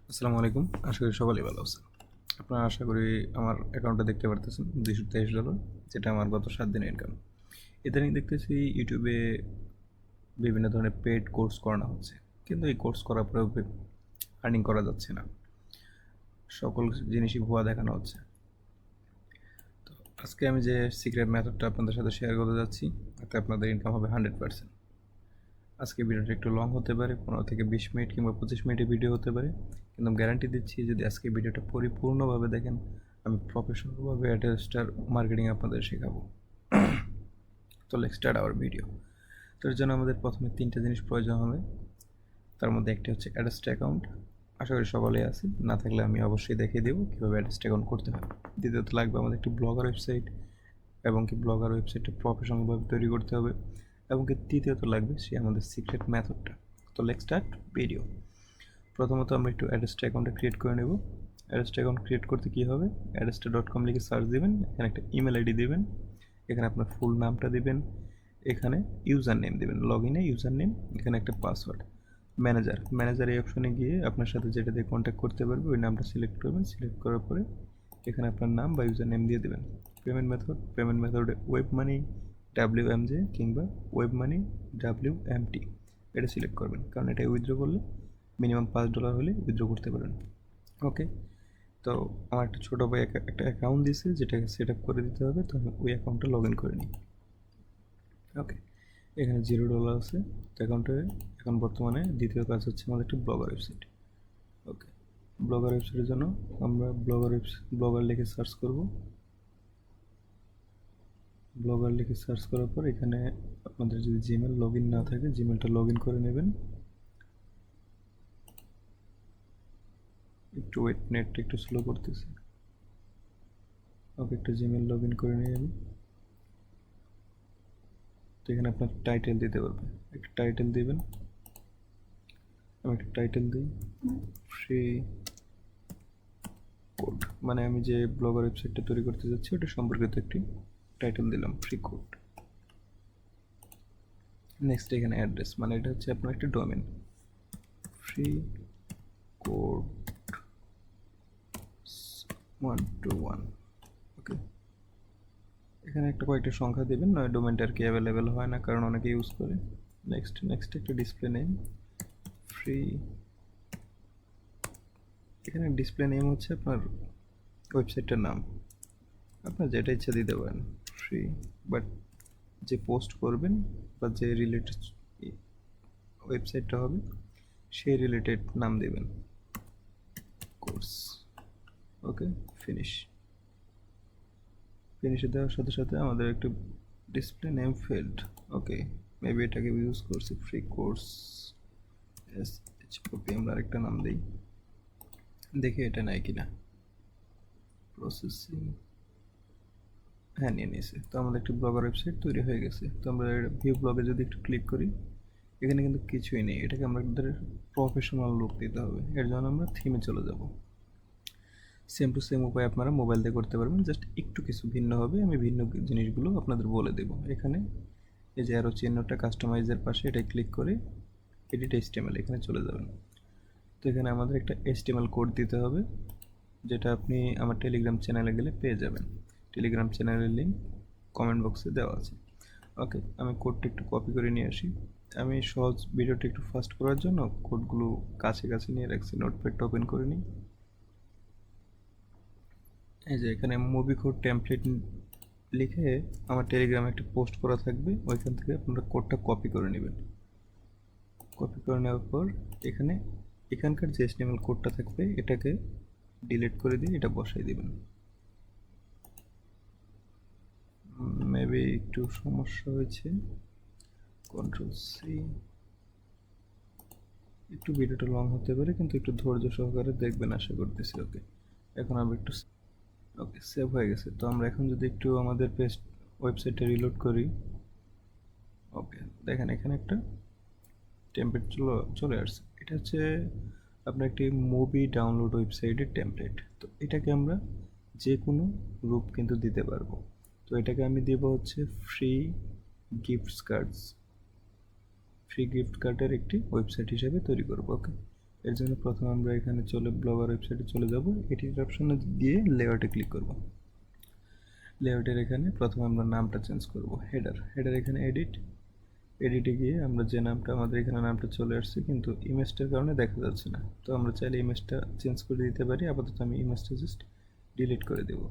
আসসালামু আলাইকুম। আশা করি সকলেই ভালো আছেন। আপনারা আশা করি আমার অ্যাকাউন্টটা দেখতে পারতেছেন $223, যেটা আমার গত 7 দিনের ইনকাম। ইদানিং দেখতেছি ইউটিউবে বিভিন্ন ধরনের পেইড কোর্স করানো হচ্ছে, কিন্তু এই কোর্স করার পরেও আর্নিং করা যাচ্ছে না। সকল জিনিসই ভুয়া দেখানো হচ্ছে। তো আজকে আমি যে সিক্রেট মেথডটা আপনাদের সাথে শেয়ার করতে যাচ্ছি, তাতে আপনাদের ইনকাম হবে 100%। আজকে ভিডিওটা একটু লং হতে পারে, 15 থেকে 20 মিনিট কিংবা 25 মিনিটের ভিডিও হতে পারে, কিন্তু গ্যারান্টি দিচ্ছি যদি আজকে ভিডিওটা পরিপূর্ণভাবে দেখেন, আমি প্রফেশনালভাবে অ্যাডস্টার মার্কেটিং আপনাদের শেখাবো। তো লেটস স্টার্ট আওয়ার ভিডিও। তো এর জন্য আমাদের প্রথমে 3টে জিনিস প্রয়োজন হবে। তার মধ্যে একটি হচ্ছে অ্যাডস্টার অ্যাকাউন্ট। আশা করি সকলেই আছে, না থাকলে আমি অবশ্যই দেখিয়ে দেবো কীভাবে অ্যাডস্টার অ্যাকাউন্ট করতে হয়। দ্বিতীয়ত লাগবে আমাদের একটি ব্লগার ওয়েবসাইট, এবং কি ব্লগার ওয়েবসাইটটা প্রফেশনালভাবে তৈরি করতে হবে, এবং কি তৃতীয়ত লাগবে সে আমাদের সিক্রেট মেথডটা। তো লেটস স্টার্ট ভিডিও। প্রথমত আমরা একটু অ্যাডস্টার অ্যাকাউন্টটা ক্রিয়েট করে নেব। অ্যাডস্টার অ্যাকাউন্ট ক্রিয়েট করতে কী হবে, অ্যাডস্টার.com লিখে সার্চ দেবেন, এখানে একটা ইমেল আইডি দেবেন, এখানে আপনার ফুল নামটা দেবেন, এখানে ইউজার নেম দেবেন, লগ ইনে ইউজার নেম, এখানে একটা পাসওয়ার্ড। ম্যানেজার এই অপশনে গিয়ে আপনার সাথে যেটা দিয়ে কন্ট্যাক্ট করতে পারবে ওই নামটা সিলেক্ট করবেন। সিলেক্ট করার পরে এখানে আপনার নাম বা ইউজার নেম দিয়ে দেবেন। পেমেন্ট মেথডে ওয়েব মানি WMJ কিংবা ওয়েব মানি WMT এটা সিলেক্ট করবেন, কারণ এটা উইথড্র করলে মিনিমাম $5 হলে উইথড্র করতে পারেন। ওকে, তো আমার একটা ছোটো ভাই একটা অ্যাকাউন্ট দিয়েছে, যেটাকে সেট আপ করে দিতে হবে। তো আমি ওই অ্যাকাউন্টটা লগ ইন করে নিই। ওকে, এখানে $0 আছে। তো অ্যাকাউন্টে এখন বর্তমানে দ্বিতীয় কাজ হচ্ছে আমাদের একটা ব্লগার ওয়েবসাইট। ওকে, ব্লগার ওয়েবসাইটের জন্য আমরা ব্লগার লিখে সার্চ করব। ব্লগার লিখে সার্চ করার পর এখানে আপনাদের যদি জিমেল লগ ইন না থাকে, জিমেলটা লগ ইন করে নেবেন। একটু ওয়েট, নেটটা একটু স্লো করতেছে। ওকে, একটা জিমেল লগ ইন করে নিই আমি। তো এখানে আপনার টাইটেল দিতে পারবে, একটা টাইটেল দিবেন। আমি একটা টাইটেল দিই ফ্রি কোড, মানে আমি যে ব্লগার ওয়েবসাইটটা তৈরি করতে যাচ্ছি ওটা সম্পর্কিত একটি টাইটেল দিলাম, ফ্রি কোড। নেক্সট এখানে অ্যাড্রেস, মানে এটা হচ্ছে আপনার একটা ডোমেন, ফ্রি কোড 121। ওকে, এখানে একটা কয়েকটা সংখ্যা দেবেন, নয় ডোমেনটা আর কি অ্যাভেলেবেল হয় না, কারণ অনেকে ইউজ করে। নেক্সট একটা ডিসপ্লে নেম ফ্রি। এখানে ডিসপ্লে নেম হচ্ছে আপনার ওয়েবসাইটটার নাম, আপনার যেটা ইচ্ছা দিতে পারেন, ফ্রি। বাট যে পোস্ট করবেন বা যে রিলেটেড ওয়েবসাইটটা হবে সেই রিলেটেড নাম দেবেন, কোর্স। ওকে, ফিনিশে দেওয়ার সাথে সাথে আমাদের একটু ডিসপ্লে নেম ফিল্ড। ওকে, মেবি এটাকে ইউজ করছি, ফ্রি কোর্স SHOP। আমরা আরেকটা নাম দিই, দেখি এটা নাই কিনা। প্রসেসিং, হ্যাঁ নিয়ে নিয়েছে। তো আমাদের একটি ব্লগার ওয়েবসাইট তৈরি হয়ে গেছে। তো আমরা ভিউ ব্লগে যদি একটু ক্লিক করি, এখানে কিন্তু কিছুই নেই, এটাকে আমাদের প্রফেশনাল লুক দিতে হবে। এর জন্য আমরা থিমে চলে যাব। সেম টু সেম উপায় আপনারা মোবাইল দিয়ে করতে পারবেন, জাস্ট একটু কিছু ভিন্ন হবে। আমি ভিন্ন জিনিসগুলো আপনাদের বলে দেবো। এখানে এই যে আরও চিহ্নটা কাস্টমাইজের পাশে, এটাই ক্লিক করে এডিট HTML এখানে চলে যাবেন। তো এখানে আমাদের একটা HTML কোড দিতে হবে, যেটা আপনি আমার টেলিগ্রাম চ্যানেলে গেলে পেয়ে যাবেন। টেলিগ্রাম চ্যানেলের লিঙ্ক কমেন্ট বক্সে দেওয়া আছে। ওকে, আমি কোডটা একটু কপি করে নিয়ে আসি। আমি সহজ ভিডিওটা একটু ফাস্ট করার জন্য কোডগুলো কাছে কাছে নিয়ে রাখছি। নোটপ্যাডটা ওপেন করে নিই। এই যে এখানে মুভি কোড টেমপ্লেট লিখে আমার টেলিগ্রামে একটা পোস্ট করা থাকবে, ওইখান থেকে আপনারা কোডটা কপি করে নেবেন। কপি করে নেওয়ার পর এখানকার যে HTML কোডটা থাকবে এটাকে ডিলিট করে দিয়ে এটা বসাই দিবেন। মেবি একটু সমস্যা হয়েছে, Ctrl+C। একটু ভিডিওটা লং হতে পারে, কিন্তু একটু ধৈর্য সহকারে দেখবেন আশা করতেছি। ওকে, এখন আমি একটু, ওকে সেভ হয়ে গেছে। তো আমরা এখন যদি একটু আমাদের ওয়েবসাইটটা রিলোড করি, ওকে দেখেন এখানে একটা টেমপ্লেট চলে আসছে। এটা হচ্ছে আপনার একটি মুভি ডাউনলোড ওয়েবসাইটের টেমপ্লেট। তো এটাকে আমরা যে কোনো রূপ কিন্তু দিতে পারবো। তো এটাকে আমি দেবো হচ্ছে ফ্রি গিফট কার্ডের একটি ওয়েবসাইট হিসেবে তৈরি করবো। ওকে, এর জন্য প্রথমে আমরা এখানে ব্লগার ওয়েবসাইটে চলে যাব, এডিট অপশনে গিয়ে লেআউটে ক্লিক করব। লেআউটের এখানে প্রথমে আমরা নামটা চেঞ্জ করব, হেডার এখানে এডিটে গিয়ে আমরা যে নামটা, আমাদের এখানে নামটা চলে আসছে কিন্তু ইমেজটার কারণে দেখা যাচ্ছে না, তো আমরা চাইলে ইমেজটা চেঞ্জ করে দিতে পারি। আপাতত আমি ইমেজটা জাস্ট ডিলিট করে দেব।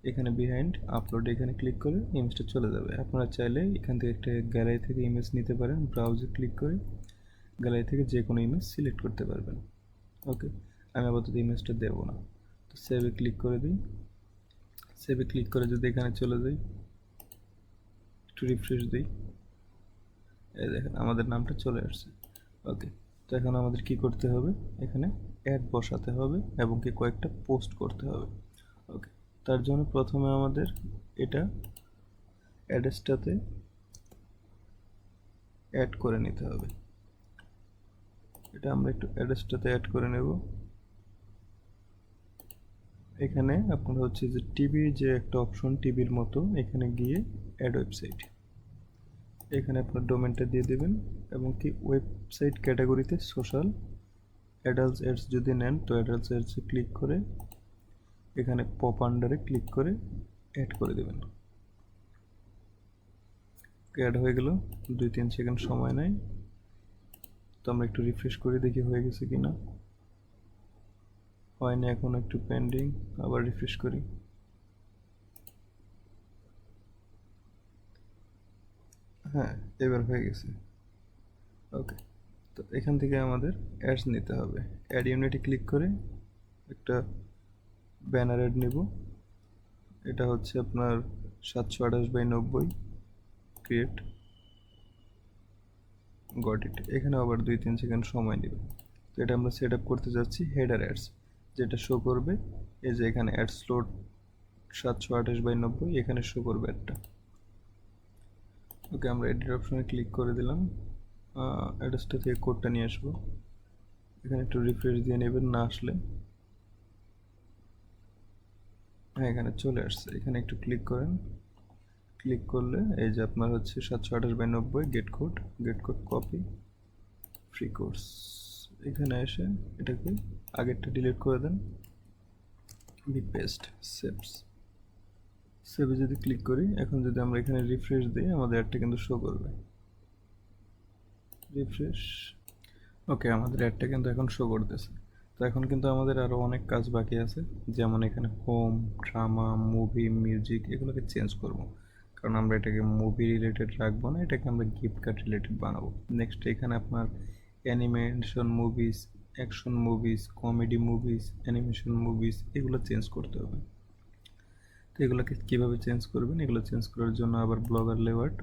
এখানে বিহাইন্ড আপলোড এখানে ক্লিক করে ইমেজটা চলে যাবে। আপনারা চাইলে এখান থেকে একটা গ্যালারি থেকে ইমেজ নিতে পারেন, ব্রাউজে ক্লিক করে গ্যালারি থেকে যে কোনো ইমেজ সিলেক্ট করতে পারবেন। ওকে, আমি আপাতত ইমেজটা দেবো না, তো সেভে ক্লিক করে দিই। সেভে ক্লিক করে যদি এখানে চলে যাই, একটু রিফ্রেশ দিই, এই দেখেন আমাদের নামটা চলে আসছে। ওকে, তো এখন আমাদের কি করতে হবে, এখানে অ্যাড বসাতে হবে এবং কি কয়েকটা পোস্ট করতে হবে। ওকে, তার জন্য প্রথমে আমাদের এটা অ্যাড্রেসটাতে অ্যাড করে নিতে হবে। এটা আমরা একটু অ্যাড্রেসটাতে অ্যাড করে নেব। এখানে আপনার হচ্ছে যে টিভি যে একটা অপশন, টিভির মতো, এখানে গিয়ে অ্যাড ওয়েবসাইট, এখানে আপনার ডোমেনটা দিয়ে দেবেন এবং কি ওয়েবসাইট ক্যাটাগরিতে সোশ্যাল অ্যাডাল্টস এডস যদি নেন তো অ্যাডাল্টস এডসে ক্লিক করে এখানে পপ আন্ডারে ক্লিক করে অ্যাড করে দেবেন। অ্যাড হয়ে গেল, 2-3 সেকেন্ড সময় নেয়, তো আমরা একটু রিফ্রেশ করে দেখি হয়ে গেছে কিনা। হয়নি, এখন একটু পেন্ডিং, আবার রিফ্রেশ করি। হ্যাঁ, এবার হয়ে গেছে। ওকে, তো এখান থেকে আমাদের অ্যাডস নিতে হবে। অ্যাড ইউনিটে ক্লিক করে একটা ব্যানার অ্যাড নেব। এটা হচ্ছে আপনার 728x90, ক্রিয়েট, গট ইট। এখানে আবার 2-3 সেকেন্ড সময় নেবে। তো এটা আমরা সেট আপ করতে যাচ্ছি হেডার অ্যাডস, যেটা শো করবে এই যে এখানে অ্যাড স্লোট 728x90, এখানে শো করবে অ্যাডটা। ওকে, আমরা এডিট অপশনে ক্লিক করে দিলাম। অ্যাড্রেসটা থেকে কোডটা নিয়ে আসবো, এখানে একটু রিফ্রেশ দিয়ে নেবেন, না আসলে হ্যাঁ এখানে চলে আসছে। এখানে একটু ক্লিক করেন, ক্লিক করলে এই যে আপনার হচ্ছে 728x90 gate code copy free course. এখানে এসে এটাকে আগেরটা ডিলিট করে দেন, পেস্ট, সেভে যদি ক্লিক করি, এখন যদি আমরা এখানে রিফ্রেশ দিই আমাদের অ্যাডটা কিন্তু শো করবে। রিফ্রেশ, ওকে, আমাদের অ্যাডটা কিন্তু এখন শো করতেছে। তো এখন কিন্তু আমাদের আরও অনেক কাজ বাকি আছে, যেমন এখানে হোম, ড্রামা, মুভি, মিউজিক এগুলোকে চেঞ্জ করব, কারণ আমরা এটাকে মুভি রিলেটেড রাখবো না, এটাকে আমরা গিফট কার্ড রিলেটেড বানাবো। নেক্সট এখানে আপনার animation movies, action movies, comedy movies, animation movies এগুলো চেঞ্জ করতে হবে। তো এগুলোকে কীভাবে চেঞ্জ করবেন, এগুলো চেঞ্জ করার জন্য আবার ব্লগার লেআউট,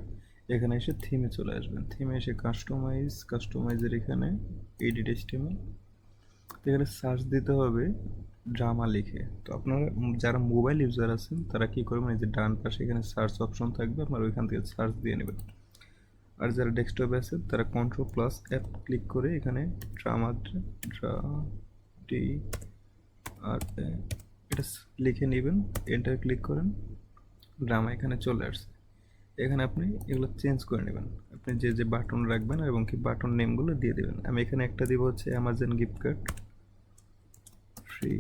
এখানে এসে থিমে চলে আসবেন। থিমে এসে কাস্টমাইজের এখানে এডিট HTML, তো এখানে সার্চ দিতে হবে ড্রামা লিখে। তো আপনারা যারা মোবাইল ইউজার আছেন তারা কী করবেন, এই যে ডান পাশে এখানে সার্চ অপশন থাকবে, আপনারা ওইখান থেকে সার্চ দিয়ে নেবেন। আর যারা ডেস্কটপে আছে তারা Ctrl+F ক্লিক করে এখানে ড্রামা এটা লিখে নেবেন, এন্টার ক্লিক করেন, ড্রামা এখানে চলে আসছে। এখানে আপনি এগুলো চেঞ্জ করে নেবেন, আপনি যে যে বাটন রাখবেন এবং কি বাটন নেমগুলো দিয়ে দেবেন। আমি এখানে একটা দিব হচ্ছে Amazon gift card, free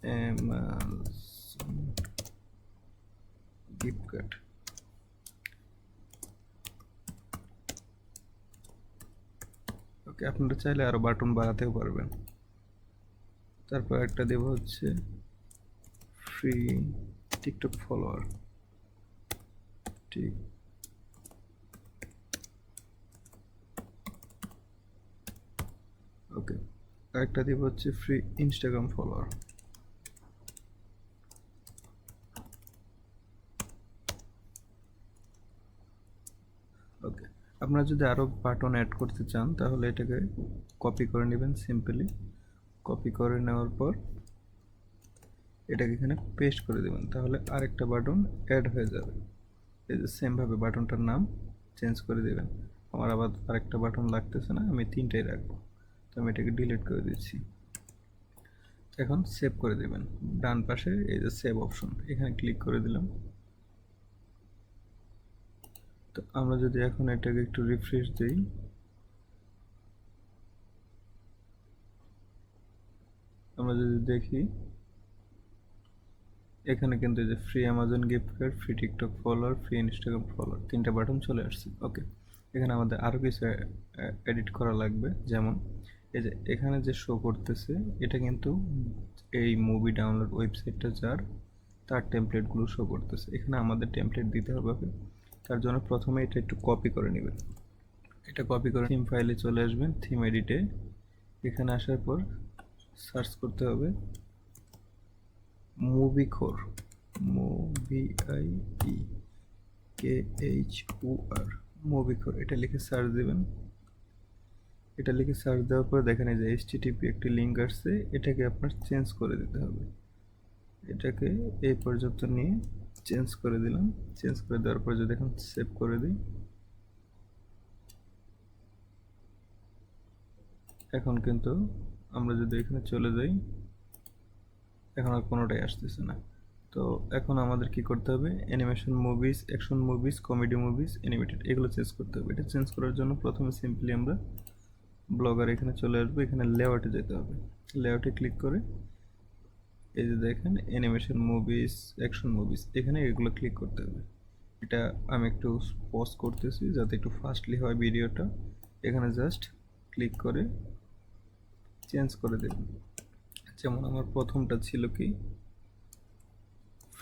Amazon gift card. Okay, আপনারা চাইলে আরও বাটন বাড়াতেও পারবেন। তারপর একটা দেব হচ্ছে ফ্রি টিকটক ফলোয়ার, ঠিক, ওকে। আরেকটা দিব হচ্ছে ফ্রি ইনস্টাগ্রাম ফলোয়ার। ওকে, আপনারা যদি আরও বাটন অ্যাড করতে চান তাহলে এটাকে কপি করে নেবেন, সিম্পলি কপি করে নেওয়ার পর এটাকে এখানে পেস্ট করে দেবেন, তাহলে আরেকটা বাটন অ্যাড হয়ে যাবে। এই যে সেমভাবে বাটনটার নাম চেঞ্জ করে দেবেন। আমার আবার আরেকটা বাটন লাগতেছে না, আমি 3টাই রাখবো, তো আমি এটাকে ডিলিট করে দিচ্ছি। এখন সেভ করে দেবেন, ডান পাশে এই যে সেভ অপশন, এখানে ক্লিক করে দিলাম। তো আমরা যদি এখন এটাকে একটু রিফ্রেশ দিই, আমরা যদি দেখি এখানে কিন্তু এই যে free Amazon gift card, free TikTok follower, free Instagram follower, তিনটা বাটন চলে আসছে। ওকে, এখানে আমাদের আরও কিছু এডিট করা লাগবে। যেমন এই যে এখানে যে শো করতেছে এটা কিন্তু এই মুভি ডাউনলোড ওয়েবসাইটটা যার, তার টেমপ্লেটগুলো শো করতেছে। এখানে আমাদের টেমপ্লেট দিতে হবে। তার জন্য প্রথমে এটা একটু কপি করে নেবেন। এটা কপি করে থিম ফাইলে চলে আসবেন, থিম এডিটে এখানে আসার পর সার্চ করতে হবে মুভিখোর, MOVIKHOR, মুভিখোর, এটা লিখে সার্চ দেবেন। এটা লিখে সার্চ দেওয়ার পর দেখেন এই যে HTTP একটি লিঙ্ক আসছে, এটাকে আপনার চেঞ্জ করে দিতে হবে। এটাকে এই পর্যন্ত নিয়ে চেঞ্জ করে দিলাম। চেঞ্জ করে দেওয়ার পর যদি এখন সেভ করে দিই, এখন কিন্তু আমরা যদি এখানে চলে যাই, এখন আর কোনোটাই আসতেছে না। তো এখন আমাদের কি করতে হবে, animation movies, action movies, comedy movies, animated, এগুলো চেঞ্জ করতে হবে। এটা চেঞ্জ করার জন্য প্রথমে সিম্পলি আমরা ব্লগার এখানে চলে আসবো, এখানে লেআউটে যেতে হবে। লেআউটে ক্লিক করে এই যে দেখেন অ্যানিমেশন মুভিজ, অ্যাকশন মুভিজ, এখানে এগুলো ক্লিক করতে হবে। এটা আমি একটু পজ করতেছি যাতে একটু ফাস্টলি হয় ভিডিওটা। এখানে জাস্ট ক্লিক করে চেঞ্জ করে দেবেন। যেমন আমার প্রথমটা ছিল কি,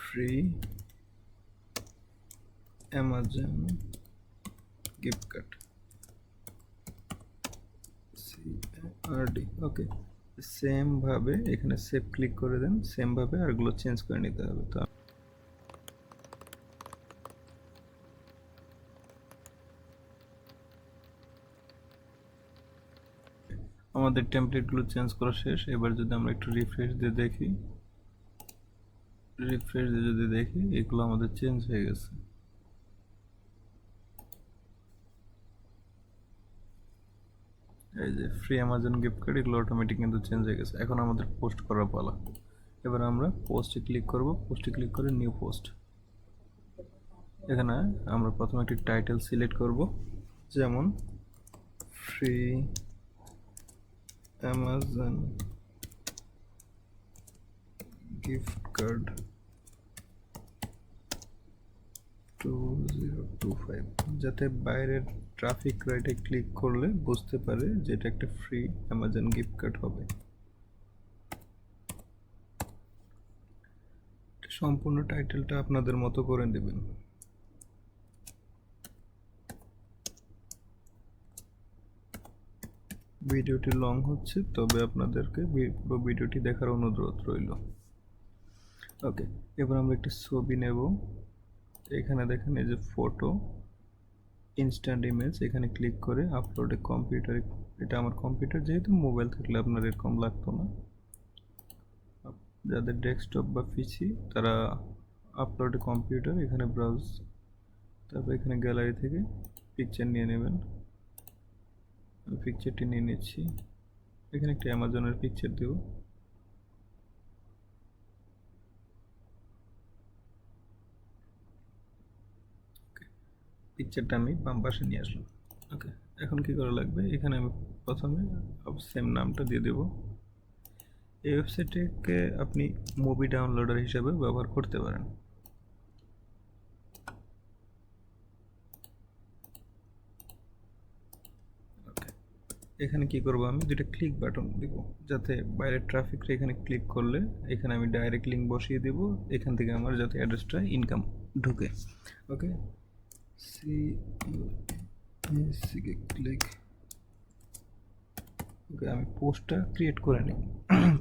free Amazon gift card, CRD। ওকে, সেম ভাবে এখানে সেভ ক্লিক করে দেন, সেম ভাবে আরগুলো চেঞ্জ করে নিতে হবে। তো আমাদের টেমপ্লেটগুলো চেঞ্জ করা শেষ। এবার যদি আমরা একটু রিফ্রেশ দিয়ে দেখি, এগুলো আমাদের চেঞ্জ হয়ে গেছে। এই যে ফ্রি অ্যামাজন গিফট কার্ড, এগুলো অটোমেটিক কিন্তু চেঞ্জ হয়ে গেছে। এখন আমাদের পোস্ট করার পালা। এবার আমরা পোস্টে ক্লিক করব, পোস্টে ক্লিক করে নিউ পোস্ট। এখানে আমরা প্রথমে একটি টাইটেল সিলেক্ট করব, যেমন ফ্রি অ্যামাজন গিফট কার্ড 2025, যাতে বাইরের ট্রাফিক লাইটে ক্লিক করলে বুঝতে পারে যে এটা একটা ফ্রি অ্যামাজন গিফট কার্ড হবে। সম্পূর্ণ টাইটেলটা আপনাদের মতো করে দেবেন। ভিডিওটি লং হচ্ছে, তবে আপনাদেরকে পুরো ভিডিওটি দেখার অনুরোধ রইল। ওকে, এবার আমরা একটি ছবি নেব। এখানে দেখেন এই যে ফটো, ইনস্ট্যান্ট ইমেজ, এখানে ক্লিক করে আপলোডে কম্পিউটারে, এটা আমার কম্পিউটার, যেহেতু মোবাইল থাকলে আপনার এরকম লাগতো না। যাদের ডেস্কটপ বা পিসি তারা আপলোডে কম্পিউটার, এখানে ব্রাউজ, তারপর এখানে গ্যালারি থেকে পিকচার নিয়ে নেবেন। আমি পিকচারটি নিয়ে নিচ্ছি। এখানে একটা অ্যামাজনের পিকচার দেব। পিকচারটা আমি বাম পাশে নিয়ে আসলাম। ওকে, এখন কি করা লাগবে, এখানে আমি প্রথমে সেম নামটা দিয়ে দেব। এই ওয়েবসাইটটিকে আপনি মুভি ডাউনলোডার হিসেবে ব্যবহার করতে পারেন। এখানে কি করব, আমি দুটো ক্লিক বাটন দিব, যাতে বাইরের ট্রাফিকটা এখানে ক্লিক করলে এখানে আমি ডাইরেক্ট লিঙ্ক বসিয়ে দেব, এখান থেকে আমার যাতে অ্যাড্রেসটা ইনকাম ঢুকে। ওকে, ক্লিক। ওকে, আমি পোস্টটা ক্রিয়েট করে নিই,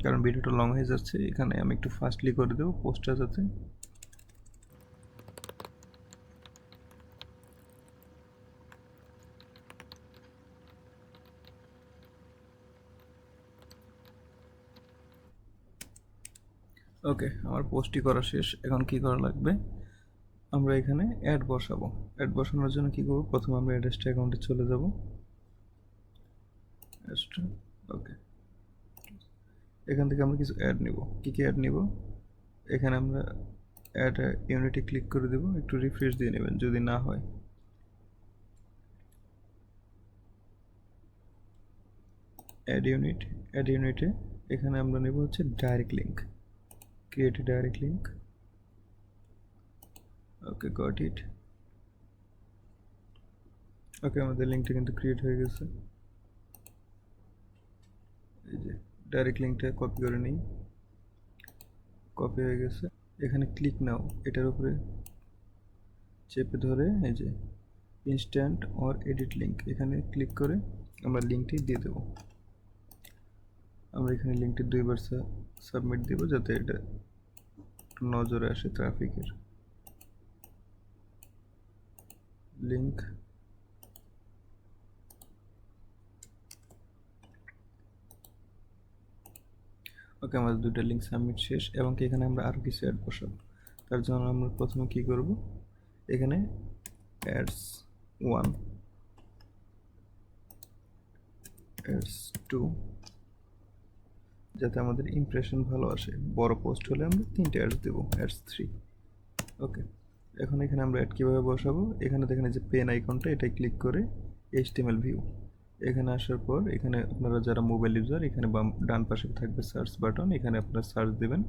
কারণ ভিডিওটা লং হয়ে যাচ্ছে। এখানে আমি একটু ফাস্টলি করে দেবো পোস্টটা যাতে। ওকে, আমার পোস্টটি করা শেষ। এখন কি করা লাগবে, আমরা এখানে অ্যাড বসাবো। অ্যাড বসানোর জন্য কি করব, প্রথমে আমরা অ্যাড্রেসটা অ্যাকাউন্টে চলে যাব। ওকে, এখান থেকে আমরা কিছু অ্যাড নিব। কি কি অ্যাড নিব, এখানে আমরা অ্যাড ইউনিটে ক্লিক করে দেব, একটু রিফ্রেশ দিয়ে নেবেন যদি না হয়। অ্যাড ইউনিটে এখানে আমরা নেব হচ্ছে direct link, create a direct link. Okay, got it. Okay, আমাদের লিঙ্কটা কিন্তু ক্রিয়েট হয়ে গেছে। এই যে ডাইরেক্ট লিঙ্কটা কপি করে নিই, কপি হয়ে গেছে। এখানে ক্লিক নাও, এটার উপরে চেপে ধরে এই যে ইনস্ট্যান্ট অর এডিট লিঙ্ক, এখানে ক্লিক করে আমরা লিঙ্কটি দিয়ে দেবো। আমরা এখানে লিঙ্কটি 2বার সাবমিট দেব, যাতে এটা নজরে আসে ট্রাফিকের। লিঙ্ক ওকে, আমাদের 2টা লিঙ্ক সাবমিট শেষ। এবং কি এখানে আমরা আরও কিছু অ্যাড বসাবো। তার জন্য আমরা প্রথমে কি করব, এখানে অ্যাডস 1, অ্যাডস 2, যাতে আমাদের ইমপ্রেশন ভালো আসে। বড় পোস্ট হলে আমরা 3টে অ্যাডস দেবো, অ্যাডস 3। ওকে, এখন এখানে আমরা অ্যাড কীভাবে বসাবো, এখানে দেখেন যে পেন আইকনটা, এটাই ক্লিক করে HTML ভিউ। এখানে আসার পর এখানে আপনারা যারা মোবাইল ইউজার, এখানে ডান পাশে থাকবে সার্চ বাটন, এখানে আপনারা সার্চ দেবেন।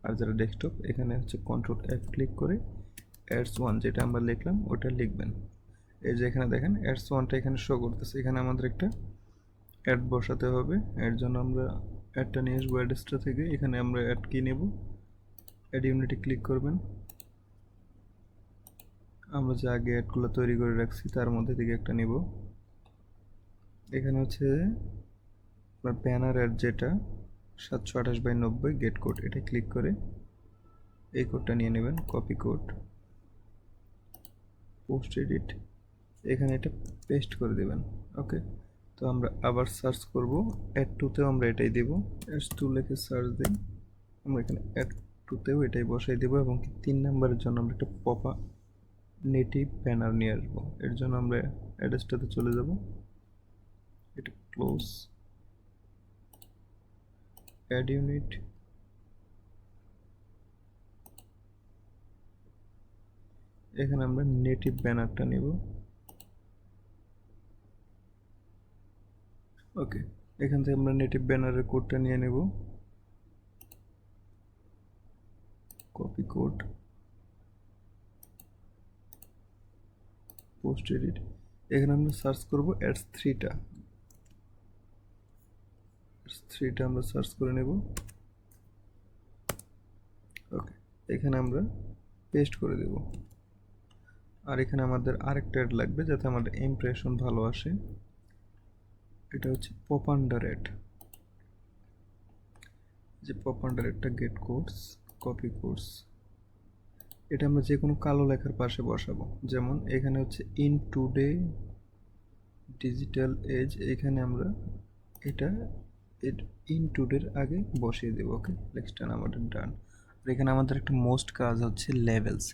আর যারা ডেস্কটপ, এখানে হচ্ছে Ctrl F ক্লিক করে অ্যাডস 1 যেটা আমরা লিখলাম ওটা লিখবেন। এই যে এখানে দেখেন অ্যাডস 1টা এখানে শো করতেছে। এখানে আমাদের একটা অ্যাড বসাতে হবে। এর জন্য আমরা অ্যাডটা নিয়ে আসবো অ্যাড্রেসটা থেকে। এখানে আমরা অ্যাড কি নেব, অ্যাড ইউনিটে ক্লিক করবেন। আমরা যে আগে অ্যাডগুলো তৈরি করে রাখছি তার মধ্যে থেকে একটা নেব। এখানে হচ্ছে আপনার ব্যানার অ্যাড যেটা 728/90 গেট কোড, এটা ক্লিক করে এই কোডটা নিয়ে নেবেন, কপি কোড, পোস্ট এডিট, এখানে এটা পেস্ট করে দেবেন। ওকে, তো আমরা আবার সার্চ করব, অ্যাড 2তেও আমরা এটাই দেব, অ্যাড 2 লিখে সার্চ দিই। আমরা এখানে অ্যাড 2তেও এটাই বসাই দেবো। এবং 3 নাম্বারের জন্য আমরা একটা পপা নেটিভ ব্যানার নিয়ে আসবো। এর জন্য আমরা অ্যাড্রেসটাতে চলে যাব, এটা ক্লোজ, অ্যাড ইউনিট, এখানে আমরা নেটিভ ব্যানারটা নেব। ওকে, এখান থেকে আমরা নেটিভ ব্যানারের কোডটা নিয়ে নেব, কপি কোড, পোস্ট এডিট, এখানে আমরা সার্চ করব অ্যাডস 3টা, আমরা সার্চ করে নেব। ওকে, এখানে আমরা পেস্ট করে দেব। আর এখানে আমাদের আরেকটা অ্যাড লাগবে যাতে আমাদের ইমপ্রেশন ভালো আসে, এটা হচ্ছে পপ আন্ডার অ্যাড। যে পপ আন্ডার অ্যাডটা গেট কোডস, কপি কোডস, এটা আমরা যে কোনো কালো লেখার পাশে বসাবো। যেমন এখানে হচ্ছে ইন টুডে ডিজিটাল এজ, এখানে আমরা এটা ইন টুডের আগে বসিয়ে দেবো। ওকে, লেক্সটা আমাদের ডান। আর এখানে আমাদের একটা মোস্ট কাজ হচ্ছে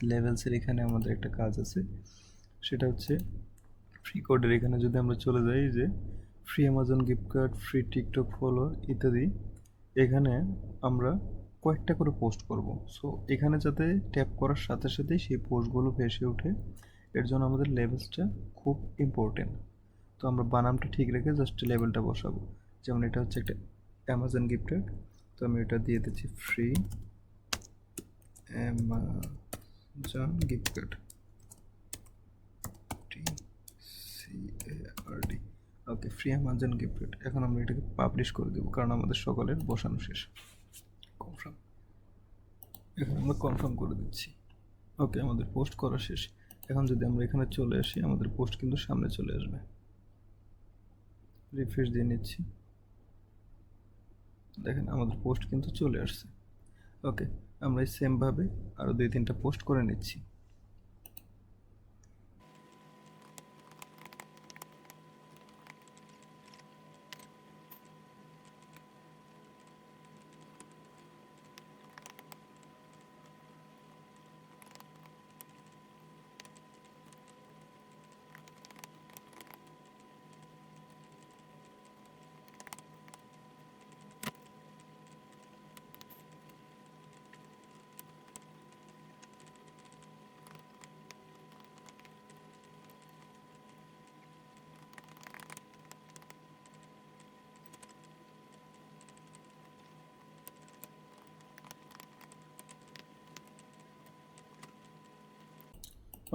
লেভেলসের এখানে আমাদের একটা কাজ আছে, সেটা হচ্ছে ফ্রি কোডের। এখানে যদি আমরা চলে যাই যে free Amazon gift card, free TikTok follower ইত্যাদি, এখানে আমরা কয়েকটা করে পোস্ট করব। সো এখানে যাতে ট্যাপ করার সাথে সাথেই সেই পোস্টগুলো ভেসে ওঠে, এর জন্য আমাদের লেভেলসটা খুব ইম্পর্টেন্ট। তো আমরা বানানটা ঠিক রেখে জাস্ট লেভেলটা বসাবো। যেমন এটা হচ্ছে একটা অ্যামাজন গিফটেড, তো আমি এটা দিয়ে দিচ্ছি free Amazon gift card, TCARD। ওকে, ফ্রি অ্যামাজন গিফট কার্ড। এখন আমরা এটাকে পাবলিশ করে দেবো, কারণ আমাদের সকলের বসানো শেষ। কনফার্ম, এখন আমরা কনফার্ম করে দিচ্ছি। ওকে, আমাদের পোস্ট করা শেষ। এখন যদি আমরা এখানে চলে আসি, আমাদের পোস্ট কিন্তু সামনে চলে আসবে। রিফ্রেশ দিয়ে নিচ্ছি, দেখেন আমাদের পোস্ট কিন্তু চলে আসছে। ওকে, আমরা এই সেমভাবে আরও 2-3টা পোস্ট করে নিচ্ছি।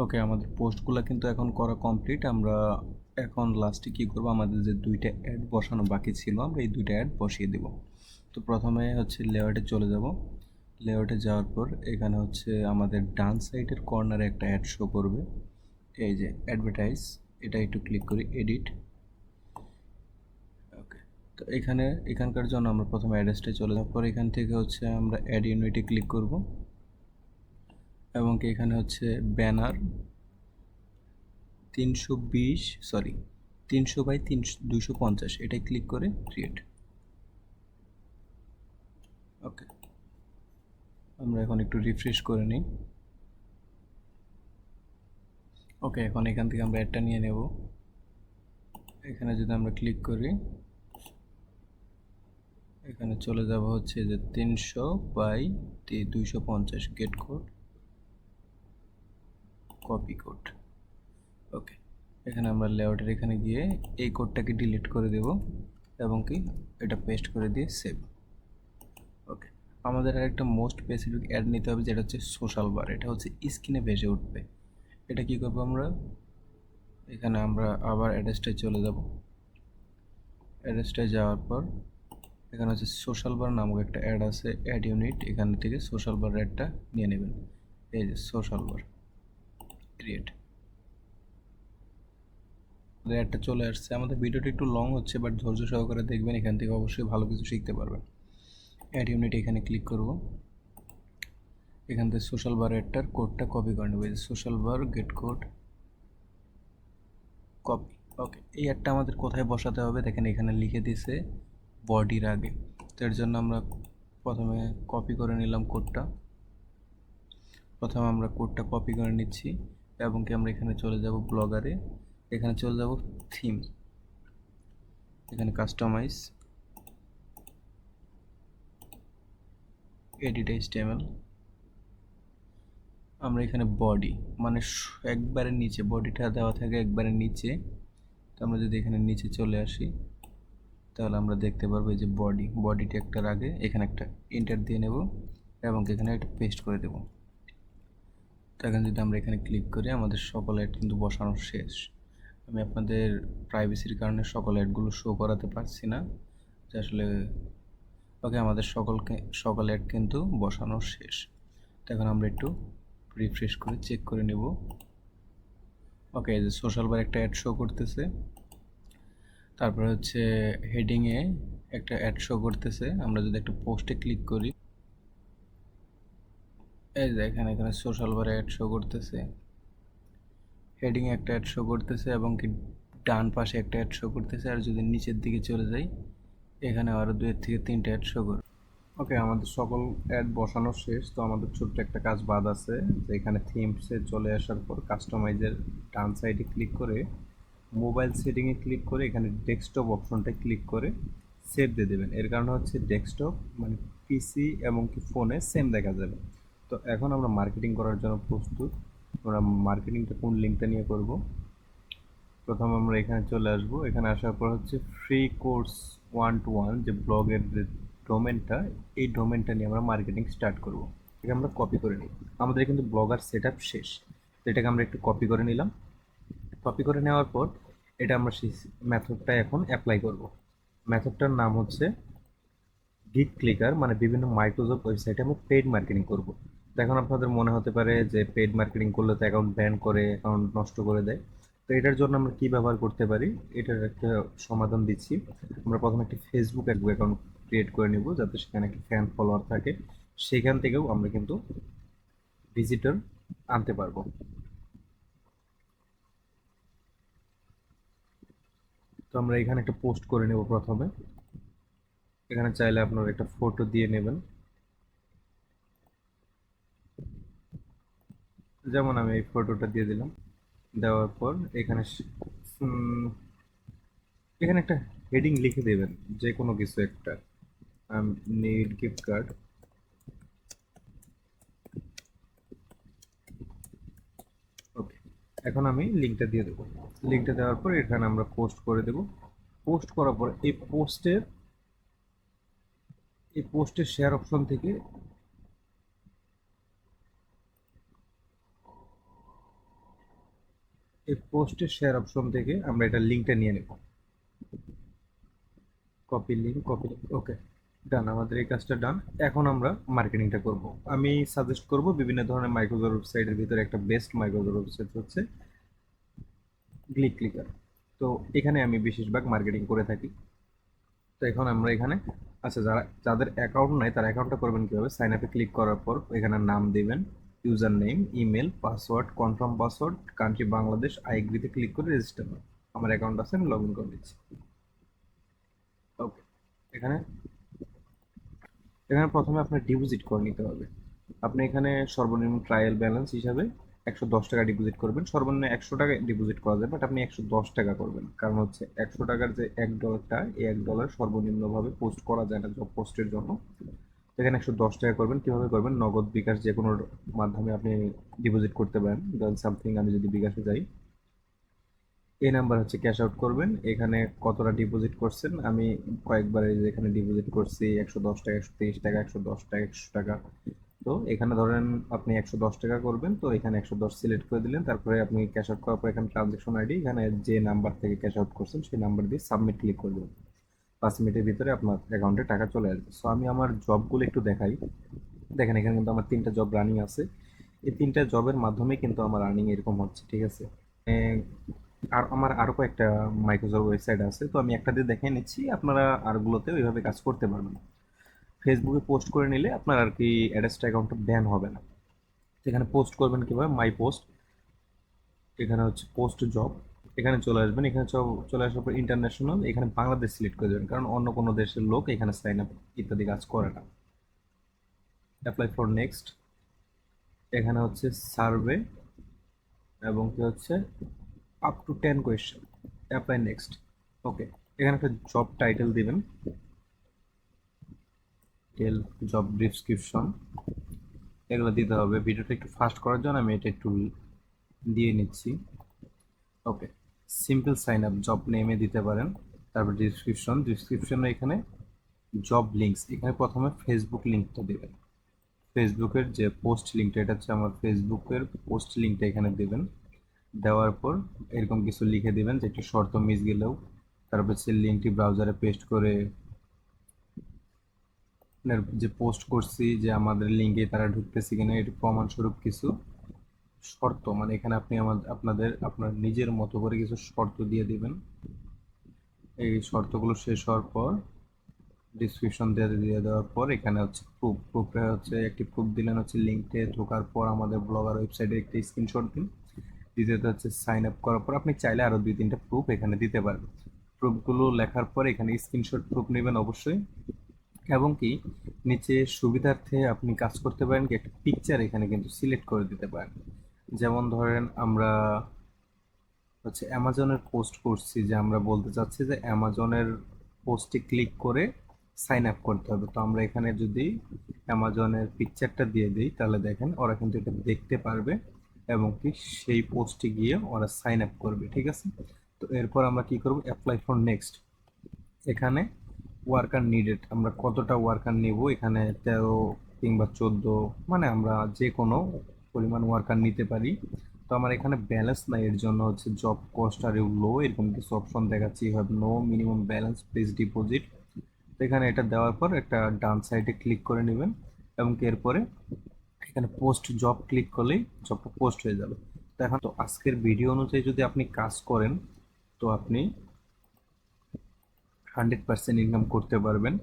ওকে, আমাদের পোস্টগুলো কিন্তু এখন করা কমপ্লিট। আমরা এখন লাস্টে কী করব, আমাদের যে দুইটা অ্যাড বসানো বাকি ছিল আমরা এই দুইটা অ্যাড বসিয়ে দেব। তো প্রথমে হচ্ছে লেআউটে চলে যাব। লেআউটে যাওয়ার পর এখানে হচ্ছে আমাদের ডান সাইডের কর্নারে একটা অ্যাড শো করবে, এই যে অ্যাডভার্টাইজ, এটা একটু ক্লিক করি, এডিট। ওকে, তো এখানকার জন্য আমরা প্রথমে অ্যাড্রেসটা চলে যাওয়ার পর এখান থেকে হচ্ছে আমরা অ্যাড ইউনিটে ক্লিক করব এবং এখানে হচ্ছে ব্যানার 320 বাই 250 এটাই ক্লিক করে ক্রিয়েট। ওকে, আমরা এখন একটু রিফ্রেশ করে নিই। ওকে, এখন এখান থেকে আমরা অ্যাডটা নিয়ে নেব। এখানে যদি আমরা ক্লিক করি, এখানে চলে যাব হচ্ছে যে 300 by 250 get code, copy code. Okay, এখানে আমরা লেআউটের এখানে গিয়ে এই কোডটাকে ডিলিট করে দেব এবং কি এটা পেস্ট করে দিয়ে সেভ। ওকে, আমাদের আর একটা মোস্ট স্পেসিফিক অ্যাড নিতে হবে, যেটা হচ্ছে সোশ্যাল বার। এটা হচ্ছে স্ক্রিনে ভেসে উঠবে। এটা কি করবো আমরা, এখানে আমরা আবার অ্যাড্রেসটায় চলে যাব। অ্যাড্রেসটায় যাওয়ার পর এখানে হচ্ছে সোশ্যাল বার নামক একটা অ্যাড আছে, অ্যাড ইউনিট, এখান থেকে সোশ্যাল বার অ্যাডটা নিয়ে নেবেন। এই যে সোশ্যাল বার, ক্রিয়েট। অ্যাডটা চলে আসছে। আমাদের ভিডিওটা একটু লং হচ্ছে, বাট ধৈর্য সহকারে দেখবেন, এখান থেকে অবশ্যই ভালো কিছু শিখতে পারবেন। অ্যাড ইউনিট এখানে ক্লিক করব, এখান থেকে সোশ্যাল বার অ্যাডটার কোডটা কপি করে নেব, social bar get code, copy. Okay, এই অ্যাডটা আমাদের কোথায় বসাতে হবে দেখেন, এখানে লিখে দিয়েছে বডির আগে। তো এর জন্য আমরা প্রথমে কপি করে নিলাম কোডটা। প্রথমে আমরা কোডটা কপি করে নিচ্ছি এবং কি আমরা এখানে চলে যাব ব্লগারে, এখানে চলে যাব থিম, এখানে কাস্টমাইজ, এডিট এইচটিএমএল। আমরা এখানে বডি মানে একবারে নিচে, বডিটা দেওয়া থাকে একবারে নিচে। তো আমরা যদি এখানে নিচে চলে আসি তাহলে আমরা দেখতে পারবো এই যে বডিটা একটার আগে এখানে একটা এন্টার দিয়ে নেব এবং এখানে একটা পেস্ট করে দেব। তো এখন যদি আমরা এখানে ক্লিক করি, আমাদের সকল অ্যাড কিন্তু বসানো শেষ। আমি আপনাদের প্রাইভেসির কারণে সকল অ্যাডগুলো শো করাতে পারছি না, যে আসলে। ওকে, আমাদের সকল অ্যাড কিন্তু বসানো শেষ। তো এখন আমরা একটু রিফ্রেশ করে চেক করে নেব। ওকে, এই যে সোশ্যাল বার একটা অ্যাড শো করতেছে, তারপরে হচ্ছে হেডিংয়ে একটা অ্যাড শো করতেছে। আমরা যদি একটা পোস্টে ক্লিক করি, এই যে এখানে সোশ্যাল বারে অ্যাড শো করতেছে, হেডিংয়ে একটা অ্যাড শো করতেছে এবং কি ডান পাশে একটা অ্যাড শো করতেছে। আর যদি নিচের দিকে চলে যাই, এখানে আরও 2 থেকে 3টে অ্যাড শো করবে। ওকে, আমাদের সকল অ্যাড বসানো শেষ। তো আমাদের ছোট্ট একটা কাজ বাদ আছে, যে এখানে থিমসে চলে আসার পর কাস্টমাইজের ডান সাইডে ক্লিক করে মোবাইল সেটিংয়ে ক্লিক করে এখানে ডেস্কটপ অপশনটায় ক্লিক করে সেভ দিয়ে দেবেন। এর কারণে হচ্ছে ডেস্কটপ মানে পিসি এবং কি ফোনে সেম দেখা যাবে। তো এখন আমরা মার্কেটিং করার জন্য প্রস্তুত। আমরা মার্কেটিংটা কোন লিঙ্কটা নিয়ে করব, প্রথম আমরা এখানে চলে আসব। এখানে আসার পর হচ্ছে ফ্রি কোর্স 1-to-1 যে ব্লগের যে ডোমেনটা, এই ডোমেনটা নিয়ে আমরা মার্কেটিং স্টার্ট করব। এটা আমরা কপি করে নিই। আমাদের কিন্তু ব্লগার সেট আপ শেষ। তো এটাকে আমরা একটু কপি করে নিলাম। কপি করে নেওয়ার পর এটা আমরা সেই মেথডটা এখন অ্যাপ্লাই করব। মেথডটার নাম হচ্ছে গিগ ক্লিকার, মানে বিভিন্ন মাইক্রোসফট ওয়েবসাইটে আমরা পেইড মার্কেটিং করব। তো এখন আপনাদের মনে হতে পারে যে পেইড মার্কেটিং করলে তো অ্যাকাউন্ট ব্যান করে, অ্যাকাউন্ট নষ্ট করে দেয়। তো এটার জন্য আমরা কি ব্যবহার করতে পারি, এটার একটা সমাধান দিচ্ছি। আমরা প্রথমে একটি ফেসবুক অ্যাকাউন্ট ক্রিয়েট করে নিব, যাতে সেখানে একটি ফ্যান ফলোয়ার থাকে। সেখান থেকেও আমরা কিন্তু ভিজিটর আনতে পারবো। তো আমরা এখানে একটা পোস্ট করে নেব প্রথমে। এখানে চাইলে আপনারা একটা ফটো দিয়ে নেবেন, যেমন আমি এই ফটোটা দিয়ে দিলাম। দেওয়ার পর এখানে একটা হেডিং লিখে দেবেন, যে কোনো কিছু একটা, নিড গিফট কার্ড। ওকে, এখন আমি লিঙ্কটা দিয়ে দেবো। লিঙ্কটা দেওয়ার পর এখানে আমরা পোস্ট করে দেব। পোস্ট করার পর এই পোস্টের শেয়ার অপশন থেকে পোস্টের শেয়ার অপশন থেকে আমরা এটা লিঙ্কটা নিয়ে নেব। কপি লিঙ্ক, কপি লিঙ্ক, ওকে, ডান। আমাদের এই কাজটা ডান। এখন আমরা মার্কেটিংটা করব। আমি সাজেস্ট করব বিভিন্ন ধরনের মাইক্রোসফট ওয়েবসাইটের ভিতরে একটা বেস্ট মাইক্রোসফট ওয়েবসাইট হচ্ছে ক্লিক ক্লিকার। তো এখানে আমি বেশিরভাগ মার্কেটিং করে থাকি। তো এখন আমরা এখানে, আচ্ছা, যাদের অ্যাকাউন্ট নাই তারা অ্যাকাউন্টটা করবেন কীভাবে? সাইন আপে ক্লিক করার পর এখানে নাম দিবেন, user name, email, password, confirm password, country Bangladesh, I এগ্রিতে ক্লিক করে রেজিস্টার। আমার অ্যাকাউন্ট আছে, আমি লগ ইন করে দিচ্ছি। ওকে, এখানে এখানে প্রথমে আপনার ডিপোজিট করে নিতে হবে। আপনি এখানে সর্বনিম্ন ট্রায়াল ব্যালেন্স হিসাবে 110 টাকা ডিপোজিট করবেন। সর্বনিম্ন 100 টাকা ডিপোজিট করা যায়, বাট আপনি 110 টাকা করবেন, কারণ হচ্ছে 100 টাকার যে $1, এই $1 সর্বনিম্নভাবে পোস্ট করা যায় না জব পোস্টের জন্য। এখানে 110 টাকা করবেন। কিভাবে করবেন? নগদ, বিকাশ, যে কোনো মাধ্যমে আপনি ডিপোজিট করতে পারেন। ধরেন সামথিং, আমি যদি বিকাশে যাই, এই নাম্বার হচ্ছে ক্যাশ আউট করবেন। এখানে কতটা ডিপোজিট করছেন, আমি কয়েকবার এই যে এখানে ডিপোজিট করছি 110 টাকা, 130 টাকা, 110 টাকা, 100 টাকা। তো এখানে ধরেন আপনি 110 টাকা করবেন, তো এখানে 110 সিলেক্ট করে দিলেন। তারপরে আপনি ক্যাশ আউট করার পর এখানে ট্রানজ্যাকশন আইডি, এখানে যে নাম্বার থেকে ক্যাশ আউট করছেন সেই নাম্বার দিয়ে সাবমিট ক্লিক করে দেবেন। 5 মিনিটের ভিতরে আপনার অ্যাকাউন্টে টাকা চলে আসবে। সো আমি আমার জবগুলো একটু দেখাই। দেখেন এখানে কিন্তু আমার 3টা জব রানিং আছে। এই 3টা জবের মাধ্যমে কিন্তু আমার আর্নিং এরকম হচ্ছে, ঠিক আছে। আর আমার আরও কয়েকটা মাইক্রোসফট ওয়েবসাইট আছে, তো আমি একটা দিয়ে দেখে নিচ্ছি, আপনারা আরগুলোতে ওইভাবে কাজ করতে পারবেন। ফেসবুকে পোস্ট করে নিলে আপনার আর কি অ্যাড্রেসটা অ্যাকাউন্টটা ব্যান হবে না। এখানে পোস্ট করবেন কীভাবে? মাই পোস্ট, এখানে হচ্ছে পোস্ট জব, এখানে চলে আসবেন। এখানে চলে আসার পর ইন্টারন্যাশনাল, এখানে বাংলাদেশ সিলেক্ট করে দেবেন, কারণ অন্য কোনো দেশের লোক এখানে সাইন আপ ইত্যাদি কাজ করে না। অ্যাপ্লাই ফর নেক্সট, এখানে হচ্ছে সার্ভে এবং কি হচ্ছে up to 10 question. Apply next, okay. এখানে একটা জব টাইটেল দিবেন, টেল, জব ডিসক্রিপশন, এগুলো দিতে হবে। ভিডিওটা একটু ফাস্ট করার জন্য আমি এটা একটু দিয়ে নিচ্ছি। ওকে, সিম্পল সাইন আপ, জব নেমে দিতে পারেন। তারপর ডিসক্রিপশনে এখানে জব লিঙ্কস, এখানে প্রথমে ফেসবুক লিঙ্কটা দেবেন। ফেসবুকের যে পোস্ট লিঙ্কটা, এটা হচ্ছে আমার ফেসবুকের পোস্ট লিঙ্কটা, এখানে দেবেন। দেওয়ার পর এরকম কিছু লিখে দিবেন যে একটু শর্ত মিস গেলেও। তারপর হচ্ছে লিঙ্কটি ব্রাউজারে পেস্ট করে যে পোস্ট করছি যে আমাদের লিঙ্কে তারা ঢুকতেছে কিনা এর প্রমাণস্বরূপ কিছু শর্ত, মানে এখানে আপনি আপনার নিজের মতো করে কিছু শর্ত দিয়ে দিবেন। এই শর্তগুলো শেষ হওয়ার পর ডিসক্রিপশন দিয়ে দেওয়ার পর এখানে হচ্ছে প্রুফটা হচ্ছে একটি প্রুফ দিলেন, হচ্ছে লিঙ্কে ঢোকার পর আমাদের ব্লগার ওয়েবসাইটে একটি স্ক্রিনশট দিন। দ্বিতীয়ত হচ্ছে সাইন আপ করার পর আপনি চাইলে আরও 2-3টা প্রুফ এখানে দিতে পারবেন। প্রুফগুলো লেখার পর এখানে স্ক্রিনশট প্রুফ নেবেন অবশ্যই, এবং কি নিচে সুবিধার্থে আপনি কাজ করতে পারেন কি একটা পিকচার এখানে কিন্তু সিলেক্ট করে দিতে পারেন। যেমন ধরেন আমরা হচ্ছে অ্যামাজনের পোস্ট করছি, যে আমরা বলতে চাচ্ছি যে অ্যামাজনের পোস্টে ক্লিক করে সাইন আপ করতে হবে। তো আমরা এখানে যদি অ্যামাজনের পিকচারটা দিয়ে দিই তাহলে দেখেন ওরা কিন্তু এটা দেখতে পারবে এবং কি সেই পোস্টে গিয়ে ওরা সাইন আপ করবে, ঠিক আছে। তো এরপর আমরা কি করব? অ্যাপ্লাই ফর নেক্সট, এখানে ওয়ার্কার নিডেড, আমরা কতটা ওয়ার্কার নেব, এখানে 13 কিংবা 14, মানে আমরা যে কোনো পরিমাণ ওয়ার্কার নিতে পারি। তো আমার এখানে ব্যালেন্স নাই, এর জন্য হচ্ছে জব কস্ট আর লো এরকম কিছু অপশন দেখাচ্ছি, have no minimum balance, please deposit. তো এখানে এটা দেওয়ার পর একটা ডান সাইডে ক্লিক করে নেবেন এবং এরপরে এখানে পোস্ট জব ক্লিক করলেই জবটা পোস্ট হয়ে যাবে। তো এখন তো আজকের ভিডিও অনুযায়ী যদি আপনি কাজ করেন তো আপনি 100% ইনকাম করতে পারবেন,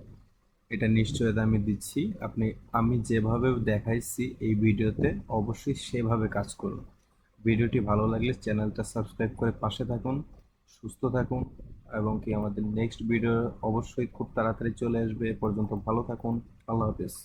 এটা নিশ্চয়তা আমি দিচ্ছি। আমি যেভাবে দেখাইছি এই ভিডিওতে অবশ্যই সেভাবে কাজ করুন। ভিডিওটি ভালো লাগলে চ্যানেলটা সাবস্ক্রাইব করে পাশে থাকুন, সুস্থ থাকুন, এবং কি আমাদের নেক্সট ভিডিও অবশ্যই খুব তাড়াতাড়ি চলে আসবে। এ পর্যন্ত ভালো থাকুন, আল্লাহ হাফেজ।